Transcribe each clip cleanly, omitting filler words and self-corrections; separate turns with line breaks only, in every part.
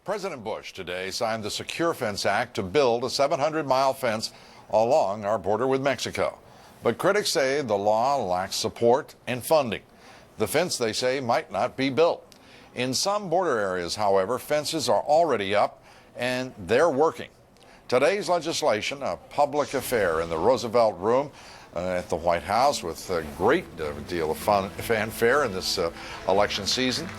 President Bush today signed the Secure Fence Act to build a 700-mile fence along our border with Mexico. But critics say the law lacks support and funding. The fence, they say, might not be built. In some border areas, however, fences are already up and they're working. Today's legislation, a public affair in the Roosevelt Room at the White House with a great deal of fanfare in this election season.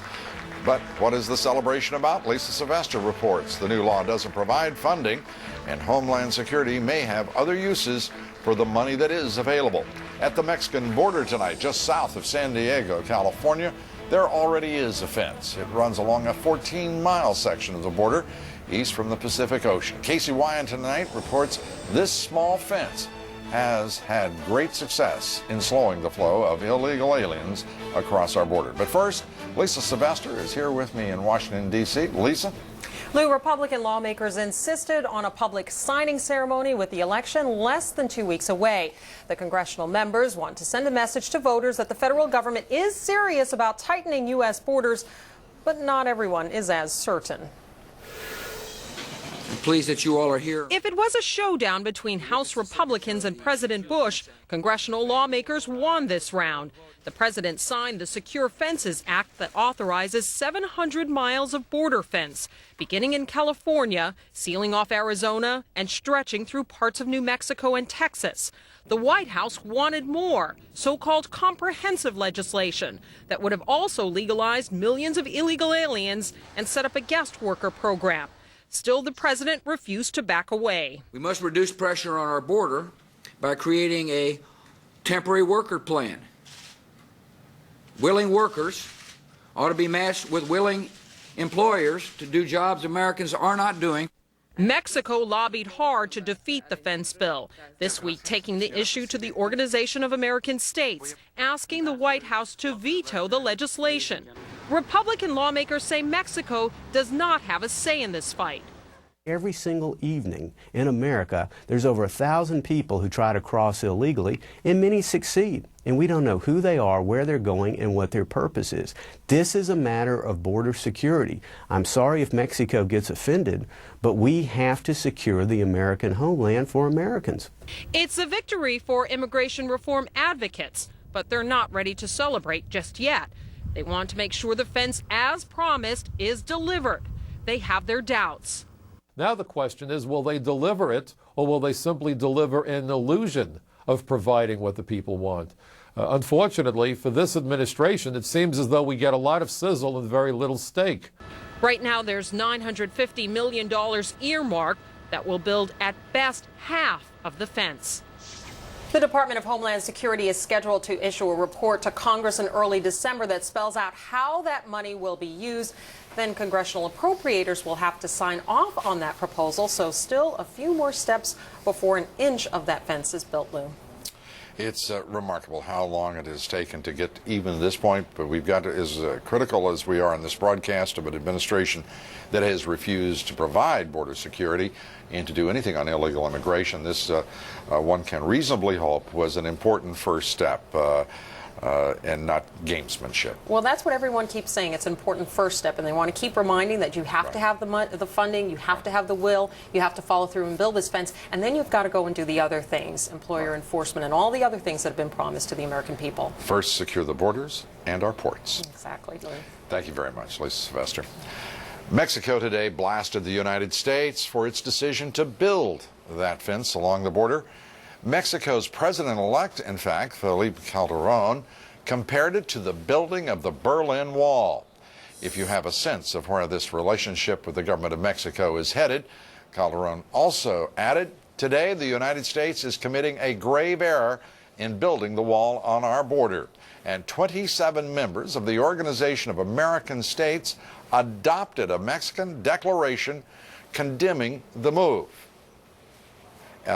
But what is the celebration about? Lisa Sylvester reports the new law doesn't provide funding, and Homeland Security may have other uses for the money that is available. At the Mexican border tonight, just south of San Diego, California, there already is a fence. It runs along a 14-mile section of the border east from the Pacific Ocean. Casey Wyan tonight reports this small fence has had great success in slowing the flow of illegal aliens across our border. But first, Lisa Sylvester is here with me in Washington, D.C. Lisa?
Lou, Republican lawmakers insisted on a public signing ceremony with the election less than 2 weeks away. The congressional members want to send a message to voters that the federal government is serious about tightening U.S. borders, but not everyone is as certain.
I'm pleased that you all are here.
If it was a showdown between House Republicans and President Bush, congressional lawmakers won this round. The president signed the Secure Fences Act that authorizes 700 miles of border fence, beginning in California, sealing off Arizona, and stretching through parts of New Mexico and Texas. The White House wanted more, so-called comprehensive legislation that would have also legalized millions of illegal aliens and set up a guest worker program. Still, the president refused to back away.
We must reduce pressure on our border by creating a temporary worker plan. Willing workers ought to be matched with willing employers to do jobs Americans are not doing.
Mexico lobbied hard to defeat the fence bill, this week taking the issue to the Organization of American States, asking the White House to veto the legislation. Republican lawmakers say Mexico does not have a say in this fight.
Every single evening in America, there's over 1,000 people who try to cross illegally, and many succeed. And we don't know who they are, where they're going, and what their purpose is. This is a matter of border security. I'm sorry if Mexico gets offended, but we have to secure the American homeland for Americans.
It's a victory for immigration reform advocates, but they're not ready to celebrate just yet. They want to make sure the fence, as promised, is delivered. They have their doubts.
Now the question is, will they deliver it, or will they simply deliver an illusion of providing what the people want? Unfortunately, for this administration, it seems as though we get a lot of sizzle and very little steak.
Right now, there's $950 million earmarked that will build at best half of the fence. The Department of Homeland Security is scheduled to issue a report to Congress in early December that spells out how that money will be used. Then congressional appropriators will have to sign off on that proposal, so still a few more steps before an inch of that fence is built, Lou.
It's remarkable how long it has taken to get even to this point, but we've got to, as critical as we are in this broadcast of an administration that has refused to provide border security and to do anything on illegal immigration, this one can reasonably hope was an important first step and not gamesmanship.
Well, that's what everyone keeps saying. It's an important first step, and they want to keep reminding that you have to have the funding, you have to have the will, you have to follow through and build this fence, and then you've got to go and do the other things, employer enforcement and all the other things that have been promised to the American people.
First, secure the borders and our ports.
Exactly.
Thank you very much, Lisa Sylvester. Mexico today blasted the United States for its decision to build that fence along the border. Mexico's president-elect, in fact, Felipe Calderón, compared it to the building of the Berlin Wall. If you have a sense of where this relationship with the government of Mexico is headed, Calderón also added, today the United States is committing a grave error in building the wall on our border. And 27 members of the Organization of American States adopted a Mexican declaration condemning the move.